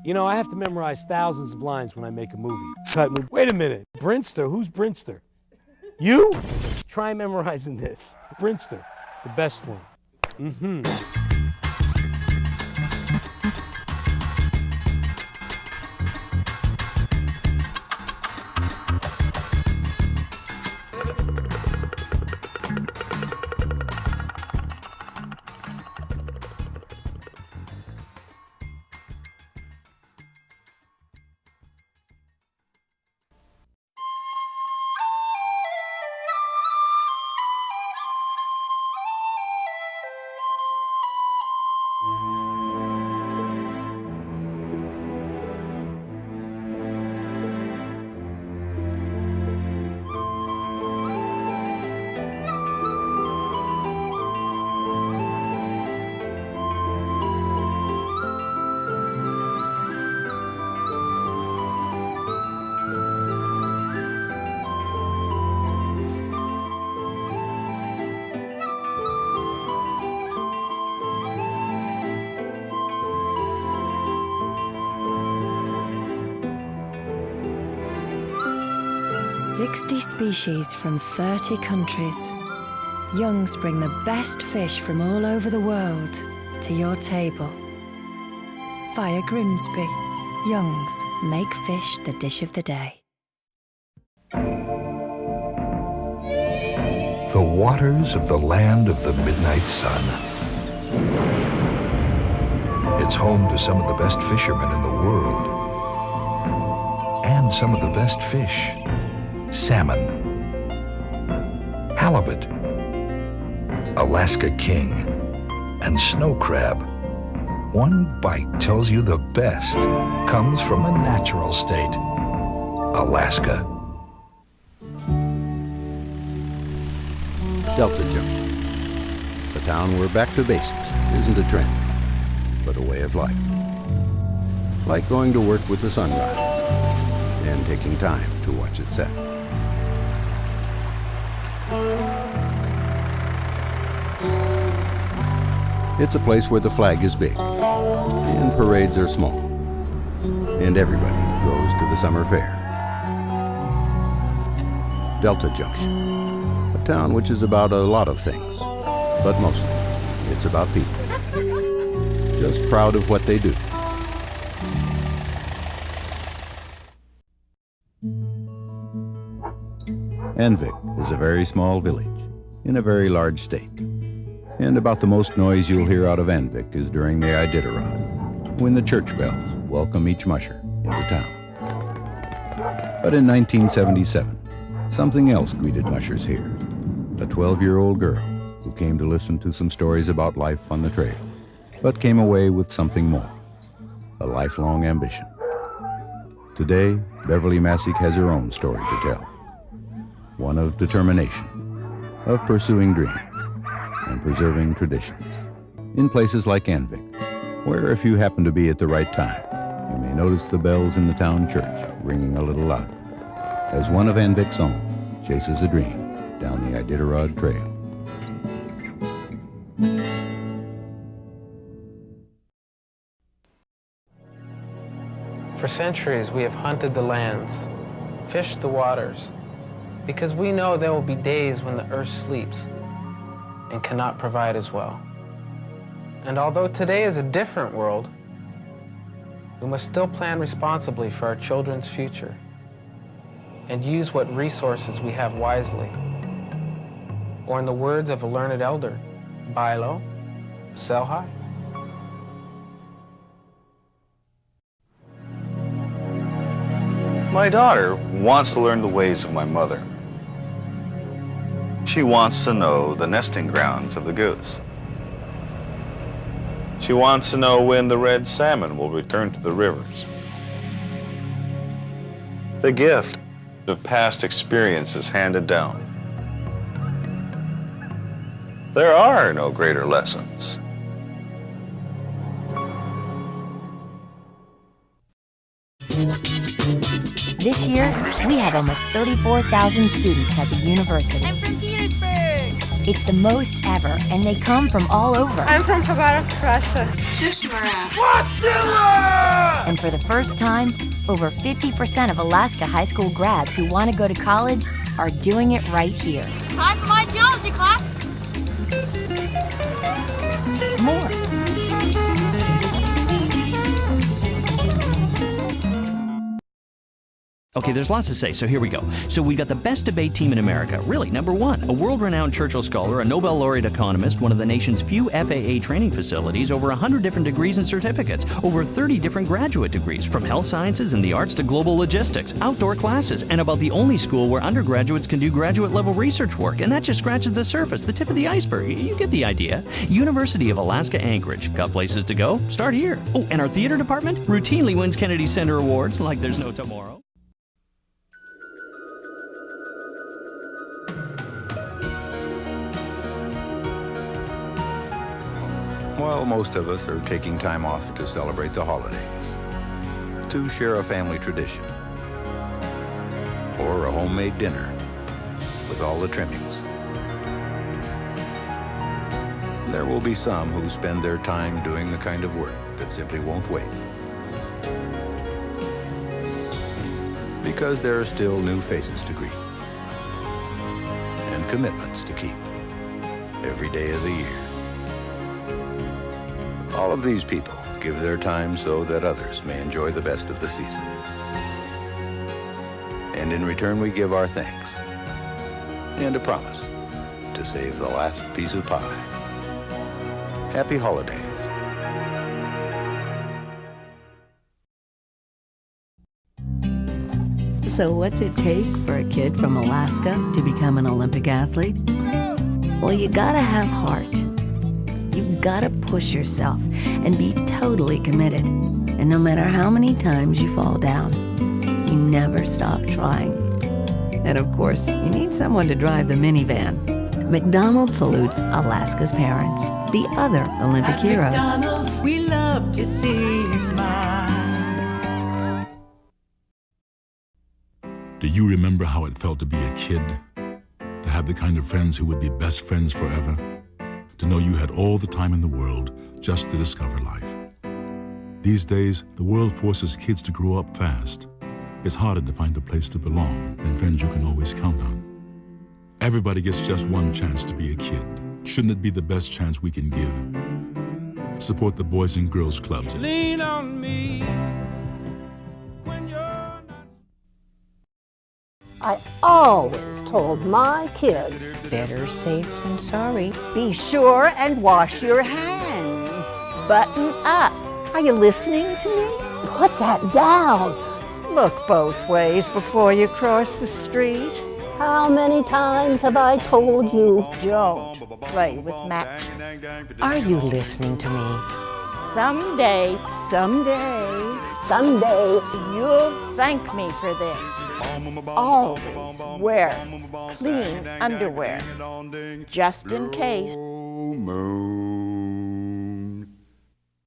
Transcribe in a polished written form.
You know, I have to memorize thousands of lines when I make a movie. Wait a minute, Brinster? Who's Brinster? You? Try memorizing this. Brinster, the best one. Mm-hmm. 60 species from 30 countries. Young's bring the best fish from all over the world to your table. Via Grimsby, Young's make fish the dish of the day. The waters of the land of the midnight sun. It's home to some of the best fishermen in the world. And some of the best fish. Salmon, halibut, Alaska king, and snow crab. One bite tells you the best comes from a natural state, Alaska. Delta Junction, a town where back to basics isn't a trend, but a way of life. Like going to work with the sunrise and taking time to watch it set. It's a place where the flag is big, and parades are small, and everybody goes to the summer fair. Delta Junction, a town which is about a lot of things, but mostly it's about people. Just proud of what they do. Envik is a very small village in a very large state. And about the most noise you'll hear out of Envik is during the Iditarod, when the church bells welcome each musher into town. But in 1977, something else greeted mushers here. A 12-year-old girl who came to listen to some stories about life on the trail, but came away with something more, a lifelong ambition. Today, Beverly Masick has her own story to tell. One of determination, of pursuing dreams, and preserving traditions. In places like Envik, where if you happen to be at the right time, you may notice the bells in the town church ringing a little louder, as one of Envik's own chases a dream down the Iditarod Trail. For centuries, we have hunted the lands, fished the waters, because we know there will be days when the earth sleeps and cannot provide as well. And although today is a different world, we must still plan responsibly for our children's future and use what resources we have wisely. Or in the words of a learned elder, buy low, sell high. My daughter wants to learn the ways of my mother. She wants to know the nesting grounds of the goose. She wants to know when the red salmon will return to the rivers. The gift of past experiences handed down. There are no greater lessons. This year, we have almost 34,000 students at the university. I'm from Petersburg. It's the most ever, and they come from all over. I'm from Khabarovsk, Russia. And for the first time, over 50% of Alaska high school grads who want to go to college are doing it right here. Time for my geology class. More. Okay, there's lots to say, so here we go. So we've got the best debate team in America, really, number one. A world-renowned Churchill scholar, a Nobel laureate economist, one of the nation's few FAA training facilities, over 100 different degrees and certificates, over 30 different graduate degrees, from health sciences and the arts to global logistics, outdoor classes, and about the only school where undergraduates can do graduate-level research work, and that just scratches the surface, the tip of the iceberg. You get the idea. University of Alaska Anchorage. Got places to go? Start here. Oh, and our theater department routinely wins Kennedy Center Awards like there's no tomorrow. While most of us are taking time off to celebrate the holidays, to share a family tradition, or a homemade dinner with all the trimmings, there will be some who spend their time doing the kind of work that simply won't wait. Because there are still new faces to greet and commitments to keep every day of the year. All of these people give their time so that others may enjoy the best of the season. And in return, we give our thanks and a promise to save the last piece of pie. Happy holidays. So what's it take for a kid from Alaska to become an Olympic athlete? Well, you gotta have heart. You've gotta push yourself and be totally committed. And no matter how many times you fall down, you never stop trying. And of course, you need someone to drive the minivan. McDonald's salutes Alaska's parents, the other Olympic heroes. McDonald's, we love to see you smile. Do you remember how it felt to be a kid? To have the kind of friends who would be best friends forever? To know you had all the time in the world just to discover life. These days, the world forces kids to grow up fast. It's harder to find a place to belong than friends you can always count on. Everybody gets just one chance to be a kid. Shouldn't it be the best chance we can give? Support the Boys and Girls Clubs. Lean on me when you're not. I always told my kids, better safe than sorry. Be sure and wash your hands. Button up. Are you listening to me? Put that down. Look both ways before you cross the street. How many times have I told you, don't play with matches? Are you listening to me? Someday, you'll thank me for this. Always wear clean underwear, just in case.